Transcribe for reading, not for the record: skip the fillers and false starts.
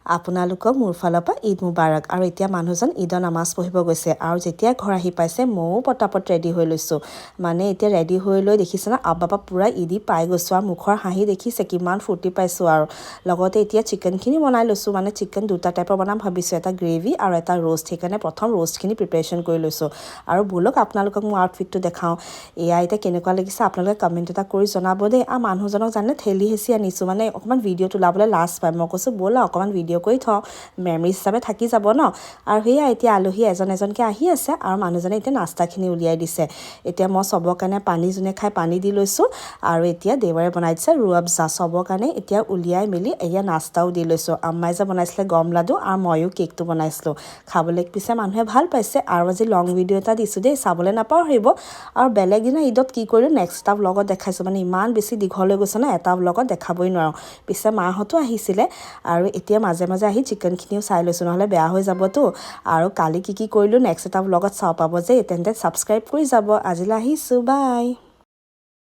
আপোনালোকক মোৰ ফালৰ পৰা ঈদ মুবাৰক। আৰু এতিয়া মানুহজন ঈদৰ নামাজ পঢ়িব গৈছে আৰু যেতিয়া ঘৰ আহি পাইছে ময়ো পটাপট ৰেডি হৈ লৈছোঁ। মানে এতিয়া ৰেডি হৈ লৈ দেখিছে না আব্বা পূৰা ঈদি পাই গৈছোঁ আৰু মুখৰ হাঁহি দেখিছে কিমান ফূৰ্তি পাইছোঁ। আৰু লগতে এতিয়া চিকেনখিনি বনাই লৈছোঁ। মানে চিকেন দুটা টাইপৰ বনাম ভাবিছোঁ, এটা গ্ৰেভি আৰু এটা ৰ'ষ্ট। সেইকাৰণে প্ৰথম ৰ'ষ্টখিনি প্ৰিপেৰেশ্যন কৰি লৈছোঁ। আৰু ব'লক আপোনালোকক মোৰ আউটফিটটো দেখাওঁ। এয়া এতিয়া কেনেকুৱা লাগিছে আপোনালোকে কমেণ্ট এটা কৰি জনাব দেই। আৰু মানুহজনক জানে ঠেলি হেঁচি আনিছোঁ, মানে অকণমান ভিডিঅ' তোলাবলৈ লাজ পায়। মই কৈছোঁ ব'লা অকণমান ভিডিঅ' কৰি থওঁ, মেমৰি হিচাপে থাকি যাব ন। আৰু সেয়া এতিয়া আলহী এজন এজনকৈ আহি আছে আৰু মানুহজনে এতিয়া নাস্তাখিনি উলিয়াই দিছে। এতিয়া মই চবৰ কাৰণে পানী যোনে খাই পানী দি লৈছোঁ। আৰু এতিয়া দেৱাৰে বনাই দিছে ৰুৱাবজা, চবৰ কাৰণে এতিয়া উলিয়াই মেলি এয়া নাস্তাও দি লৈছোঁ। আম্মাই যে বনাইছিলে গম লাডু আৰু ময়ো কেকটো বনাইছিলোঁ। খাবলৈ পিছে মানুহে ভাল পাইছে। আৰু আজি লং ভিডিঅ' এটা দিছোঁ দেই, চাবলৈ নাপাহৰিব। আৰু বেলেগ দিনা ঈদত কি কৰিলোঁ নেক্সট এটা ব্লগত দেখাইছোঁ। মানে ইমান বেছি দীঘল হৈ গৈছে ন, এটা ব্লগত দেখাবই নোৱাৰোঁ। পিছে মাহঁতো আহিছিলে আৰু এতিয়া মাজে মাজে আহি চিকেনখিনিও চাই লৈছোঁ, নহ'লে বেয়া হৈ যাবতো। আৰু কালি কি কৰিলোঁ নেক্সট এটা ব্লগত চাব পাব যে, তেন্তে ছাবস্ক্ৰাইব কৰি যাব। আজিলৈ আহিছোঁ, বাই।